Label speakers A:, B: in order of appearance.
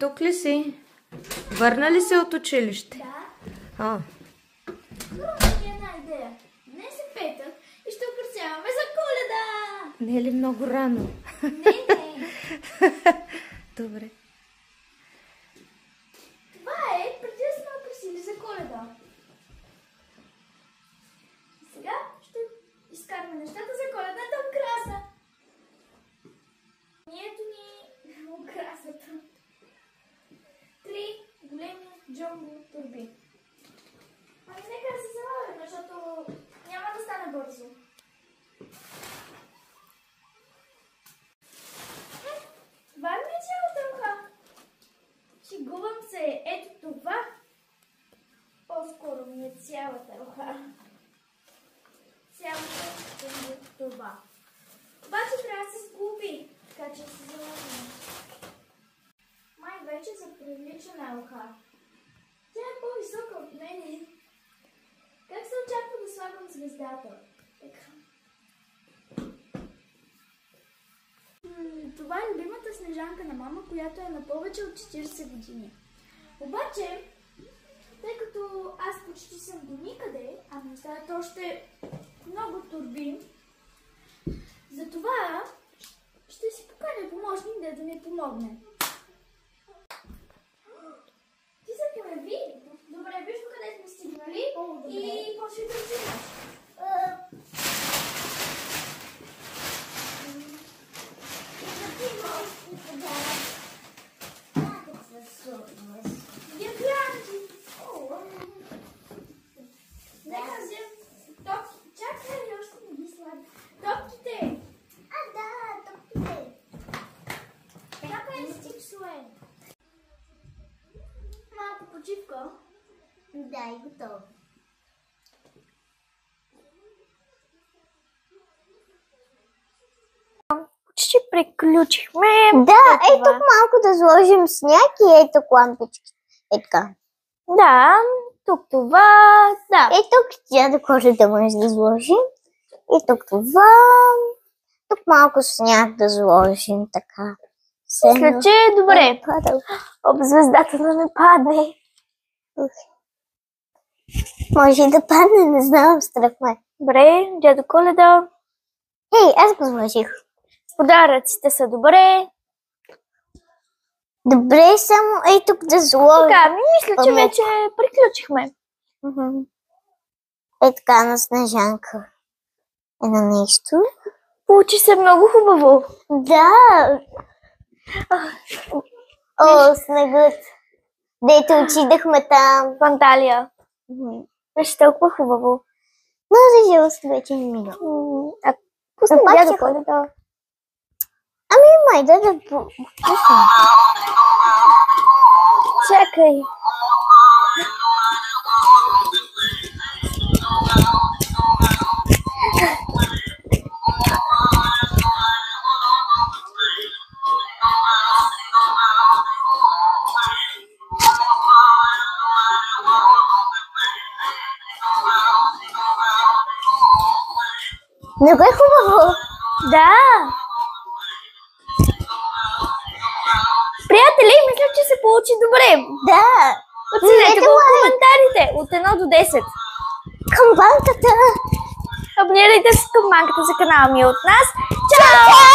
A: тук ли си? Върна ли се от училище?
B: Да. Първо ми е една идея. Днес е петък и ще украсяваме за Коледа.
A: Не е ли много рано?
B: Не.
A: Добре.
B: Това е преди да сме украсили за Коледа. И сега ще изкараме нещата за Коледната украса. Нието ни украсата. 3 големи джамбо турби. Ами нека да се забавим, защото няма да стане бързо. Това ми е цялата ръка. Шегувам се. Ето това. По-скоро ми е цялата ръка. Цялата е това. Обаче трябва да се сгуби, така че се залагаме. Май вече заприлича на ръка. Тя е по-висока от мене. Как се очаква да слагам звездата? Така. Това е любимата снежанка на мама, която е на повече от 40 години. Обаче, тъй като аз почти съм до никъде, а ми оставят още много турби, затова ще си поканя помощник да ми помогне. Ти се появи? Добре, виж къде сме стигнали и почвай да взимаш. Нека взем топки. Чакай, още не ги слагам. Топките! Да, топките. Чакай, стиксуе. Малко почивка. Да, и готово.
C: Почти приключихме.
D: Да, ей тук малко да сложим сняг и ей тук лампички. Е така.
C: Да, тук това, да.
D: Ей тук тя да може да може да сложим. И тук това. Тук малко сняг да сложим, така.
C: Мисля, че е добре. Об, звездата да не падне.
D: Може и да падне, не знам, страх ме.
C: Добре, дядо Коледа.
D: Ей, аз го сложих.
C: Подаръците са добре.
D: Добре, само ей тук да сложим.
C: Така, мисля, че вече приключихме.
D: Е така на Снежанка. Едно нещо.
C: Получи се много хубаво.
D: Да. О, снегът. Дето отидахме там.
C: В Анталия. Беше толкова хубаво.
D: Но за жалост вече не мина.
C: А пусна дядо Коледа.
D: Ами май да пусна.
C: Чакай.
D: Много е хубаво.
C: Да. Приятели, мисля, че се получи добре.
D: Да.
C: Оценете го в коментарите от 1 до 10.
D: Камбанката.
C: Абонирайте се с камбанката за канала ми от нас. Чао!